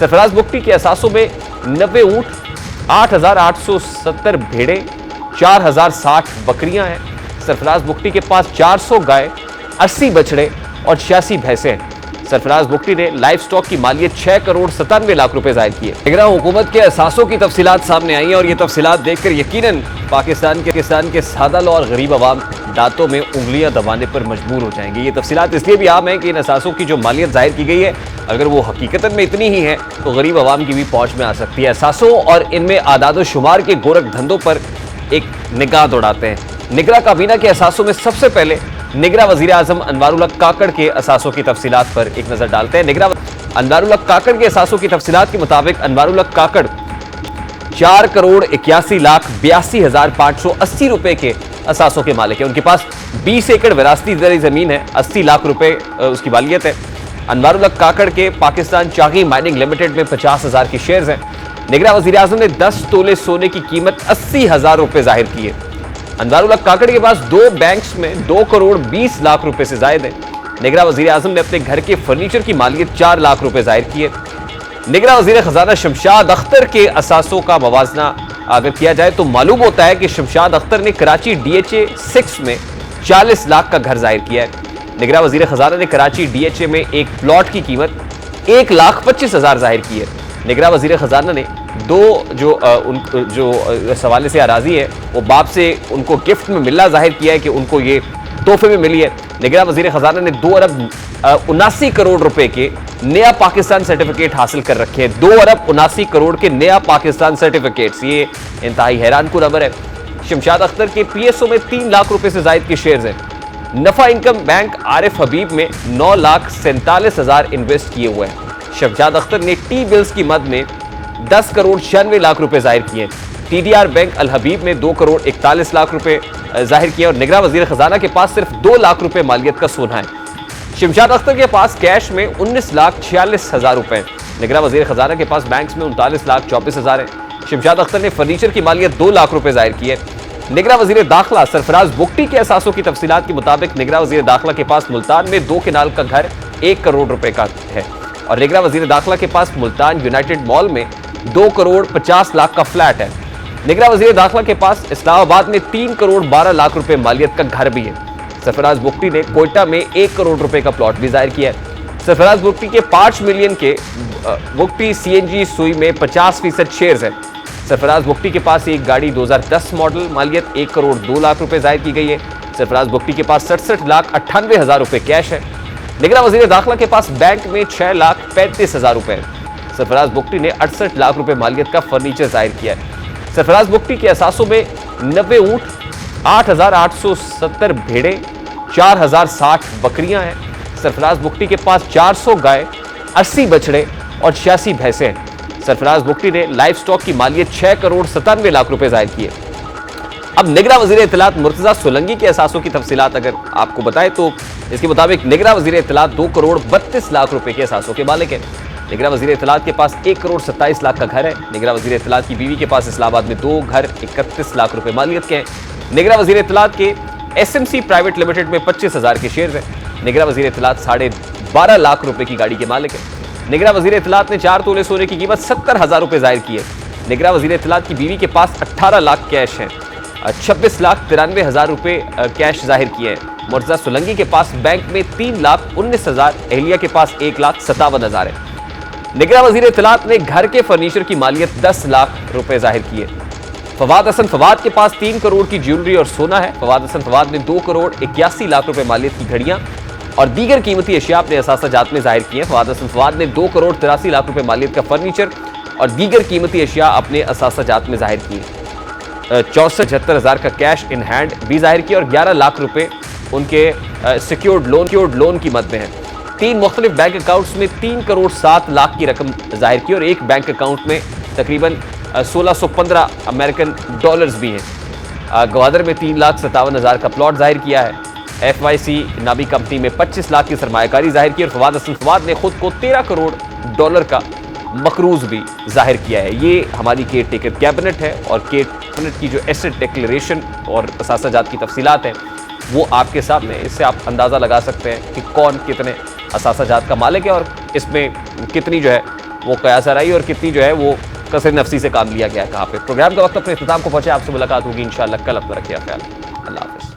सरफराज बुगटी के असासों में 90 ऊंट, 8,870 भेड़े, 4,060 बकरियां हैं। सरफराज बुगटी के पास 400 गाय, 80 बछड़े और 86 भैंसे हैं। सरफराज बुगटी ने लाइफ स्टॉक की मालियत 6 करोड़ 97 लाख रुपए जाहिर की है। निगरान हुकूमत के असासों की तफसीलात सामने आई हैं और ये तफसीलात देखकर यकीनन पाकिस्तान के सादा लो और गरीब आवाम दांतों में उंगलियां दबाने पर मजबूर हो जाएंगे। ये तफसीलात इसलिए भी आम है कि इन असासों की जो मालियत जाहिर की गई है, अगर वो हकीकतन में इतनी ही है तो गरीब आवाम की भी पहुंच में आ सकती है। असासों और इनमें आदाद शुमार के गोरख धंधों पर एक निगाह दौड़ाते हैं। निगरान काबीना के असासों में सबसे पहले निगरान वजीर आजम अनवारुल हक काकड़ के असासों की तफसीलात पर एक नजर डालते हैं। निगरान अनवारुल हक काकड़ के असासों की तफसीलात के मुताबिक अनवारुल हक काकड़ 4 करोड़ 81 लाख 82,580 रुपए के असासों के मालिक है। उनके पास 20 एकड़ विरासती जमीन है, 80 लाख रुपए उसकी मालियत है। अनवारुल हक काकड़ के पाकिस्तान चागी माइनिंग लिमिटेड में 50,000 की शेयर्स हैं। निगरान वजीर आजम ने 10 तोले सोने की कीमत 80,000 रुपए जाहिर की है। अनवारुल हक काकड़ के पास 2 बैंक्स में 2 करोड़ 20 लाख रुपए से जायद है। निगरान वजीर आजम ने अपने घर के फर्नीचर की मालियत 4 लाख रुपए जाहिर की है। निगरान वजीर खजाना शमशाद अख्तर के असासों का मवाजना अगर किया जाए तो मालूम होता है कि शमशाद अख्तर ने कराची DHA 6 में 40 लाख का घर जाहिर किया है। निगरान वजीर खजाना ने कराची DHA में एक प्लॉट की कीमत 1,25,000 जाहिर की है। निगरान वजीर खजाना ने जो इस हवाले से अराजी है वो बाप से उनको गिफ्ट में मिलना जाहिर किया है कि उनको ये तोहफे में मिली है। निगरान वजीर खजाना ने 2 अरब 79 करोड़ रुपए के नया पाकिस्तान सर्टिफिकेट हासिल कर रखे हैं। 2 अरब 79 करोड़ के नया पाकिस्तान सर्टिफिकेट्स, ये इंतहाई हैरान कुन नंबर है। शमशाद अख्तर के PSO में 3 लाख रुपए से जायद की शेयर्स हैं। नफा इनकम बैंक आरिफ हबीब में 9,47,000 इन्वेस्ट किए हुए हैं। शमशाद अख्तर ने टी बिल्स की मद में 10 करोड़ 96 लाख रुपए जाहिर किए। TDR बैंक अल हबीब में 2 करोड़ 41 लाख रुपए जाहिर किए और निगरान वजीर खजाना के पास सिर्फ 2 लाख रुपए मालियत का सोना है। शमशाद अख्तर के पास कैश में 19,46,000 रुपए। निगरान वजीर खजाना के पास बैंक्स में 39,24,000 है। शमशाद अख्तर ने फर्नीचर की मालियत 2 लाख रुपए जाहिर की है। निगरान वजीर दाखिला सरफराज बुगटी के असासों की तफसीलात के मुताबिक निगरान वजीर दाखिला के पास मुल्तान में 2 केनाल का घर 1 करोड़ रुपए का है और निगरान वजीर दाखिला के पास मुल्तान यूनाइटेड मॉल में 2 करोड़ 50 लाख का फ्लैट है। निगरान वजीर दाखिला के पास इस्लामाबाद में 3 करोड़ 12 लाख रुपए मालियत का घर भी है। सरफराज बुगटी ने कोयटा में 1 करोड़ रुपए का प्लॉट भी जाहिर किया है। सरफराज बुगटी के 5 मिलियन के बुगटी CNG सुई में 50% शेयर्स है। सरफराज बुगटी के पास एक गाड़ी 2010 मॉडल मालियत 1 करोड़ 2 लाख रुपए जाहिर की गई है। सरफराज बुगटी के पास 67,98,000 रुपए कैश है। निगरान वजीर दाखिला के पास बैंक में 6,35,000 रुपए है। सरफराज बुगटी ने 68 लाख रुपए मालियत का फर्नीचर जाहिर किया है। सरफराज बुगटी के असासों में 90 ऊंट, 8,870 भेड़े, 4,060 बकरियां हैं। सरफराज बुगटी के पास 400 गाय, 80 बछड़े और 86 भैंसे हैं। सरफराज बुगटी ने लाइफ स्टॉक की मालियत 6 करोड़ 97 लाख रुपए जाहिर की है। अब निगरान वजीर इत्तलात मुर्तजा सोलंकी के असासों की तफसीलात अगर आपको बताए तो इसके मुताबिक निगरान वजीर इत्तलात 2 करोड़ 32 लाख रुपए के असासों के मालिक है। निगरान वजीर इत्तलात के पास 1 करोड़ 27 लाख का घर है। निगरान वजीर इत्तलात की बीवी के पास इस्लामाबाद में 2 घर 31 लाख रुपए मालियत के हैं। निगरान वजीर इत्तलात के SMC प्राइवेट लिमिटेड में 25,000 के शेयर्स हैं। निगरान वजीर इत्तलात 12.5 लाख रुपए की गाड़ी के मालिक है। निगरान वजीर इत्तलात ने 4 तोले सोने की कीमत 70,000 रुपए जाहिर की है। निगरान वजीर इत्तलात की बीवी के पास 18 लाख कैश है, 26,93,000 रुपए कैश जाहिर किए हैं। मुर्तजा सोलंकी के पास बैंक में 3,19,000, एहलिया के पास 1,57,000 है। निगरान वजीर इत्तलात ने घर के फर्नीचर की मालियत 10 लाख रुपए जाहिर की है। फवाद हसन फवाद के पास 3 करोड़ की ज्वेलरी और सोना है। फवाद हसन फवाद ने 2 करोड़ 81 लाख रुपए मालियत की घड़ियां और दीगर कीमती अशिया अपने असासाजात में जाहिर किए हैं। फवाद हसन फवाद ने 2 करोड़ 83 लाख रुपए मालियत का फर्नीचर और दीगर कीमती अशिया अपने असासाजात में जाहिर किए। 64,76,000 का कैश इन हैंड भी जाहिर किया और 11 लाख रुपए उनके सिक्योर्ड लोन की मद में है। 3 मुख्तलिफ बैंक अकाउंट्स में 3 करोड़ 7 लाख की रकम जाहिर की और एक बैंक अकाउंट में तकरीबन 1615 अमेरिकन डॉलर्स भी हैं। गवादर में 3,57,000 का प्लॉट जाहिर किया है। FYC नामी कंपनी में 25 लाख की सरमायाकारी जाहिर की और फवाद हसन फवाद ने खुद को 13 करोड़ डॉलर का मकरूज भी जाहिर किया है। ये हमारी केयर टेकर कैबिनेट है और केयर कैबिनेट की जो एसेट डिक्लेरेशन और असासाजात की तफसीलात हैं वो आपके सामने, इससे आप अंदाज़ा लगा सकते हैं कि कौन कितने असासाजात का मालिक है और इसमें कितनी जो है वो क्या असर आई और कितनी जो है वो कसर नफसी से काम लिया गया है कहाँ पे। प्रोग्राम का वक्त अपने इख्तिताम को पहुंचे, आपसे मुलाकात होगी इंशाल्लाह कल। अपना रखिए ख्याल। अल्लाह हाफिज़।